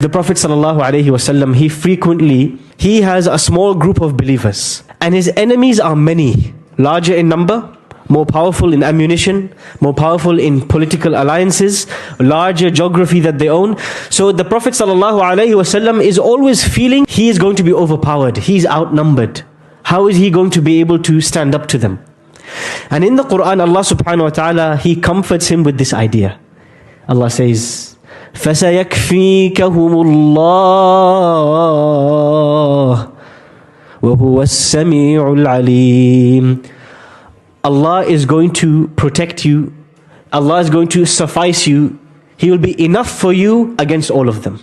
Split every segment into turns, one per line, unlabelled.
The Prophet ﷺ, he has a small group of believers, and his enemies are many, larger in number, more powerful in ammunition, more powerful in political alliances, larger geography that they own. So the Prophet ﷺ is always feeling he is going to be overpowered, he's outnumbered. How is he going to be able to stand up to them? And in the Quran, Allah subhanahu wa ta'ala, He comforts him with this idea. Allah says, فَسَيَكْفِيكَهُمُ اللَّهُ وَهُوَ السَّمِيعُ الْعَلِيمُ. Allah is going to protect you. Allah is going to suffice you. He will be enough for you against all of them.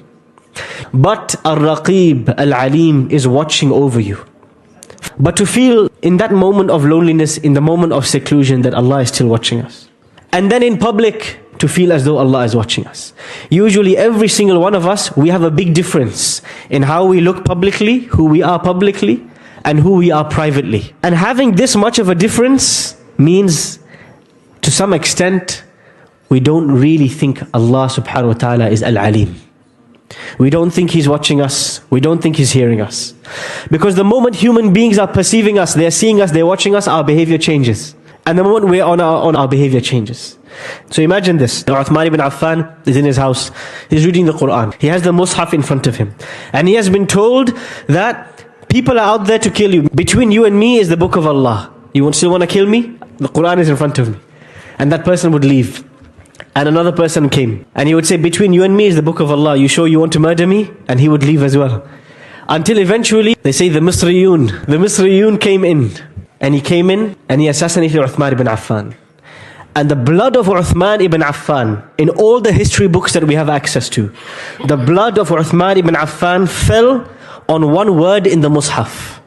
But Ar-Raqib, Al-Alim is watching over you. But to feel in that moment of loneliness, in the moment of seclusion, that Allah is still watching us. And then in public, to feel as though Allah is watching us. Usually every single one of us, we have a big difference in how we look publicly, who we are publicly, and who we are privately. And having this much of a difference means, to some extent, we don't really think Allah subhanahu wa ta'ala is Al-Alim. We don't think He's watching us. We don't think He's hearing us. Because the moment human beings are perceiving us, they're seeing us, they're watching us, our behavior changes. And the moment we're on our behavior changes. So imagine this. Uthman ibn Affan is in his house. He's reading the Quran. He has the Mus'haf in front of him. And he has been told that people are out there to kill you. Between you and me is the book of Allah. You still want to kill me? The Quran is in front of me. And that person would leave. And another person came. And he would say, between you and me is the book of Allah. You sure you want to murder me? And he would leave as well. Until eventually, they say the Misriyun came in. And he came in and he assassinated Uthman ibn Affan. And the blood of Uthman ibn Affan, in all the history books that we have access to, the blood of Uthman ibn Affan fell on one word in the Mus'haf.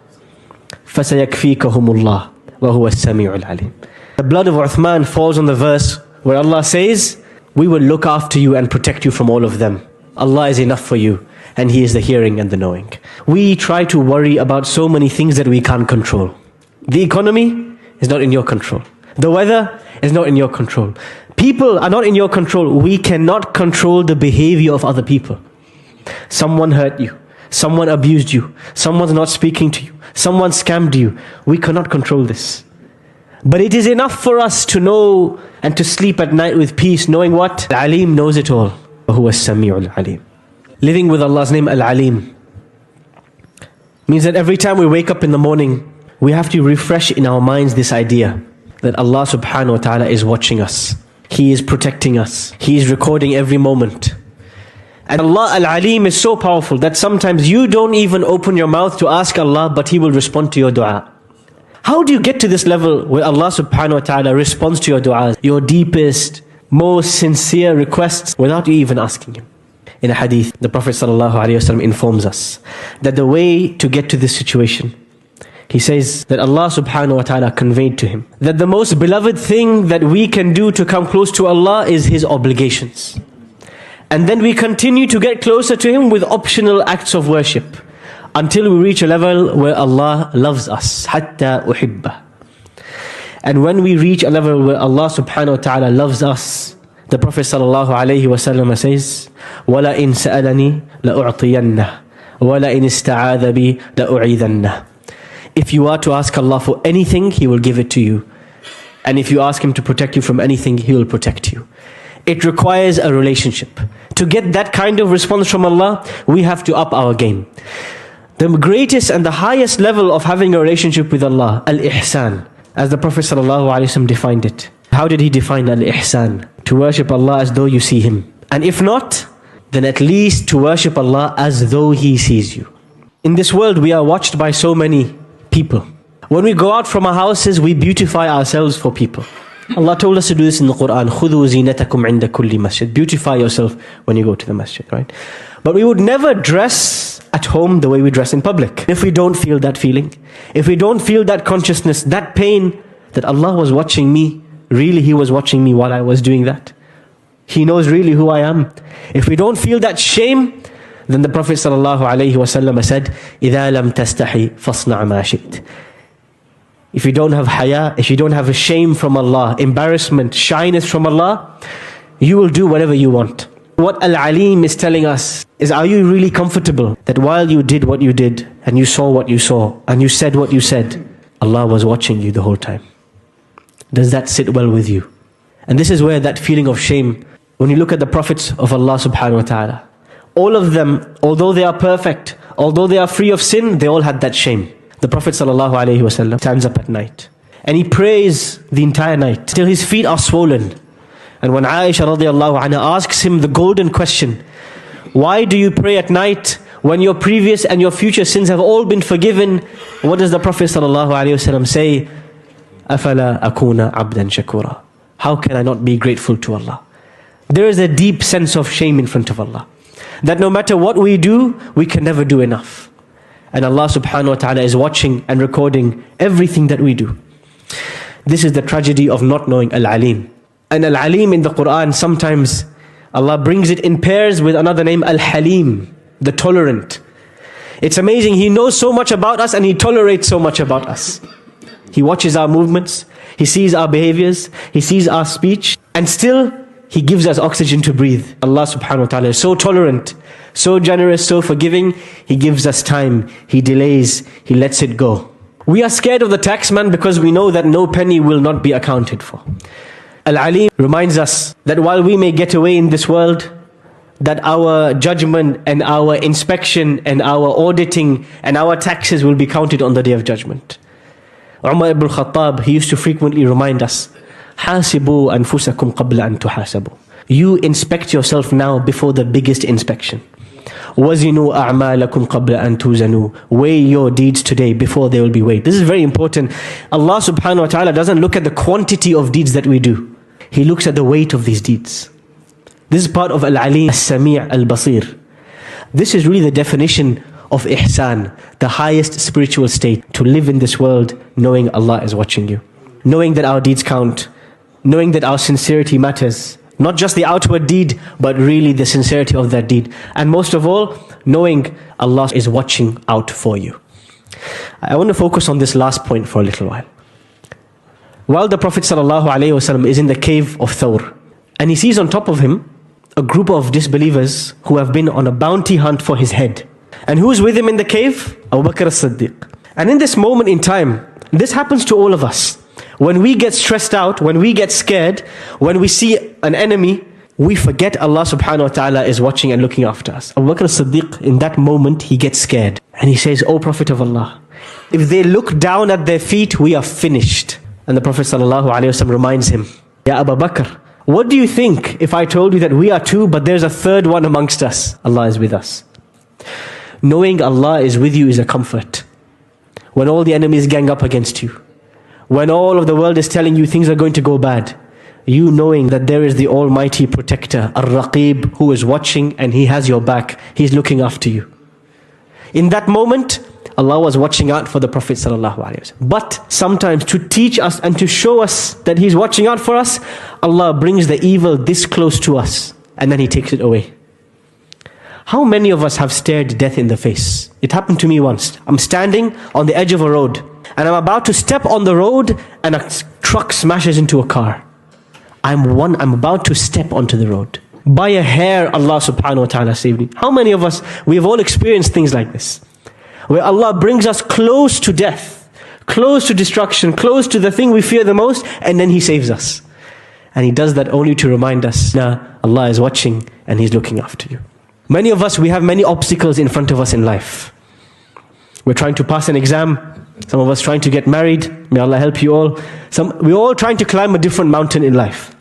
فَسَيَكْفِيكَهُمُ اللَّهُ وَهُوَ السَّمِيعُ الْعَلِيمُ. The blood of Uthman falls on the verse where Allah says, we will look after you and protect you from all of them. Allah is enough for you, and He is the hearing and the knowing. We try to worry about so many things that we can't control. The economy is not in your control. The weather is not in your control. People are not in your control. We cannot control the behavior of other people. Someone hurt you. Someone abused you. Someone's not speaking to you. Someone scammed you. We cannot control this. But it is enough for us to know and to sleep at night with peace, knowing what? Al-Alim knows it all. وَهُوَ السَّمِيعُ الْعَلِيمُ. Living with Allah's name, Al-Alim, means that every time we wake up in the morning, we have to refresh in our minds this idea that Allah subhanahu wa ta'ala is watching us. He is protecting us. He is recording every moment. And Allah Al-Alim is so powerful that sometimes you don't even open your mouth to ask Allah, but He will respond to your dua. How do you get to this level where Allah subhanahu wa ta'ala responds to your du'as, your deepest, most sincere requests, without you even asking Him? In a hadith, the Prophet ﷺ informs us that the way to get to this situation, he says that Allah subhanahu wa ta'ala conveyed to him that the most beloved thing that we can do to come close to Allah is His obligations. And then we continue to get closer to Him with optional acts of worship until we reach a level where Allah loves us. Hatta uhibba. And when we reach a level where Allah subhanahu wa ta'ala loves us, the Prophet sallallahu alayhi wa sallam says, وَلَئِن سَأَلَنِي لَأُعْطِيَنَّهُ وَلَئِنِ اسْتَعَاذَ بِي لَأُعِيذَنَّهُ. If you are to ask Allah for anything, He will give it to you. And if you ask Him to protect you from anything, He will protect you. It requires a relationship. To get that kind of response from Allah, we have to up our game. The greatest and the highest level of having a relationship with Allah, al-ihsan, as the Prophet ﷺ defined it. How did he define al-ihsan? To worship Allah as though you see Him. And if not, then at least to worship Allah as though He sees you. In this world, we are watched by so many people. When we go out from our houses, we beautify ourselves for people. Allah told us to do this in the Quran. خُذُوا زِينَتَكُمْ عِنْدَ كُلِّ مَسْجِدٍ. Beautify yourself when you go to the masjid, right? But we would never dress at home the way we dress in public. If we don't feel that feeling, if we don't feel that consciousness, that pain, that Allah was watching me, really He was watching me while I was doing that. He knows really who I am. If we don't feel that shame, then the Prophet ﷺ said, إِذَا لَمْ تَسْتَحِي فَاصْنَعْ مَا شِئْتَ. If you don't have haya, if you don't have a shame from Allah, embarrassment, shyness from Allah, you will do whatever you want. What Al-Alim is telling us is, are you really comfortable that while you did what you did, and you saw what you saw, and you said what you said, Allah was watching you the whole time? Does that sit well with you? And this is where that feeling of shame, when you look at the prophets of Allah subhanahu wa ta'ala, all of them, although they are perfect, although they are free of sin, they all had that shame. The Prophet sallallahu alaihi wasallam stands up at night and he prays the entire night till his feet are swollen. And when Aisha radiallahu anha asks him the golden question, why do you pray at night when your previous and your future sins have all been forgiven? What does the Prophet sallallahu alaihi wasallam say? أَفَلَا أَكُونَ عَبْدًا شَكُورًا. How can I not be grateful to Allah? There is a deep sense of shame in front of Allah, that no matter what we do, we can never do enough. And Allah subhanahu wa ta'ala is watching and recording everything that we do. This is the tragedy of not knowing Al-Alim. And Al-Alim in the Quran, sometimes Allah brings it in pairs with another name, Al-Halim, the tolerant. It's amazing, He knows so much about us and He tolerates so much about us. He watches our movements, He sees our behaviors, He sees our speech, and still He gives us oxygen to breathe. Allah subhanahu wa ta'ala is so tolerant, so generous, so forgiving. He gives us time, He delays, He lets it go. We are scared of the taxman because we know that no penny will not be accounted for. Al-Alim reminds us that while we may get away in this world, that our judgment and our inspection and our auditing and our taxes will be counted on the Day of Judgment. Umar ibn Khattab, he used to frequently remind us, حَاسِبُوا أَنفُسَكُمْ قَبْلَ أَن تُحَاسَبُوا. You inspect yourself now before the biggest inspection. وَزِنُوا أَعْمَالَكُمْ قَبْلَ أَن تُوزَنُوا. Weigh your deeds today before they will be weighed. This is very important. Allah subhanahu wa ta'ala doesn't look at the quantity of deeds that we do. He looks at the weight of these deeds. This is part of Al-Alim, As-Sami' Al-Basir. This is really the definition of ihsan, the highest spiritual state, to live in this world knowing Allah is watching you, knowing that our deeds count, knowing that our sincerity matters, not just the outward deed, but really the sincerity of that deed. And most of all, knowing Allah is watching out for you. I want to focus on this last point for a little while. While the Prophet ﷺ is in the cave of Thawr, and he sees on top of him a group of disbelievers who have been on a bounty hunt for his head. And who's with him in the cave? Abu Bakr as-Siddiq. And in this moment in time, this happens to all of us. When we get stressed out, when we get scared, when we see an enemy, we forget Allah subhanahu wa ta'ala is watching and looking after us. Abu Bakr as-Siddiq, in that moment, he gets scared. And he says, O Prophet of Allah, if they look down at their feet, we are finished. And the Prophet sallallahu alaihi wasallam reminds him, Ya Abu Bakr, what do you think if I told you that we are two, but there's a third one amongst us? Allah is with us. Knowing Allah is with you is a comfort. When all the enemies gang up against you, when all of the world is telling you things are going to go bad, you knowing that there is the Almighty Protector, Ar-Raqib, who is watching and He has your back, He's looking after you. In that moment, Allah was watching out for the Prophet ﷺ. But sometimes to teach us and to show us that He's watching out for us, Allah brings the evil this close to us and then He takes it away. How many of us have stared death in the face? It happened to me once. I'm standing on the edge of a road and I'm about to step on the road and a truck smashes into a car. I'm about to step onto the road. By a hair, Allah subhanahu wa ta'ala saved me. How many of us, we have all experienced things like this, where Allah brings us close to death, close to destruction, close to the thing we fear the most, and then He saves us. And He does that only to remind us, nah, Allah is watching and He's looking after you. Many of us, we have many obstacles in front of us in life. We're trying to pass an exam. Some of us trying to get married. May Allah help you all. We're all trying to climb a different mountain in life.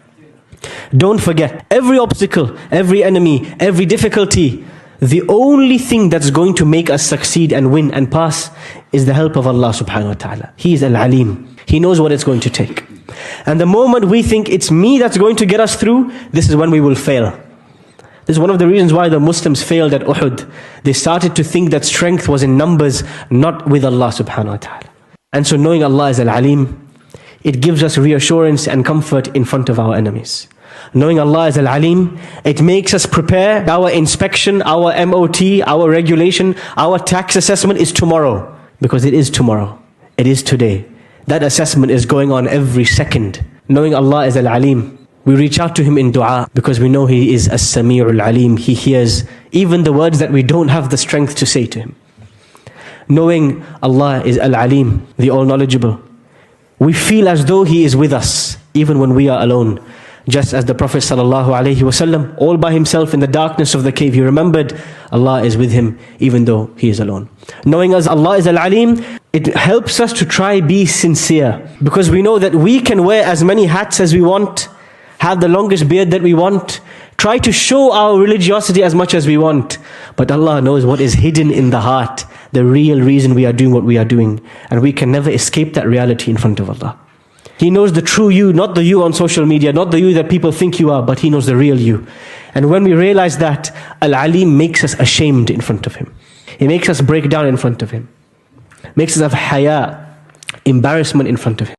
Don't forget, every obstacle, every enemy, every difficulty, the only thing that's going to make us succeed and win and pass is the help of Allah subhanahu wa ta'ala. He is Al-Alim. He knows what it's going to take. And the moment we think it's me that's going to get us through, this is when we will fail. This is one of the reasons why the Muslims failed at Uhud. They started to think that strength was in numbers, not with Allah subhanahu wa ta'ala. And so knowing Allah is Al-Alim, it gives us reassurance and comfort in front of our enemies. Knowing Allah is Al-Alim, it makes us prepare. Our inspection, our MOT, our regulation, our tax assessment is tomorrow. Because it is tomorrow. It is today. That assessment is going on every second. Knowing Allah is Al-Alim, We reach out to Him in dua because we know He is As-Sami'ul Alim. He hears even the words that we don't have the strength to say to Him. Knowing Allah is Al-Alim, the All-Knowledgeable, we feel as though He is with us even when we are alone. Just as the Prophet ﷺ, all by himself in the darkness of the cave, he remembered Allah is with him even though he is alone. Knowing as Allah is Al-Alim, it helps us to try be sincere, because we know that we can wear as many hats as we want, have the longest beard that we want, try to show our religiosity as much as we want, but Allah knows what is hidden in the heart, the real reason we are doing what we are doing, and we can never escape that reality in front of Allah. He knows the true you, not the you on social media, not the you that people think you are, but He knows the real you. And when we realize that, Al-Alim makes us ashamed in front of Him. He makes us break down in front of Him. Makes us have haya, embarrassment in front of Him.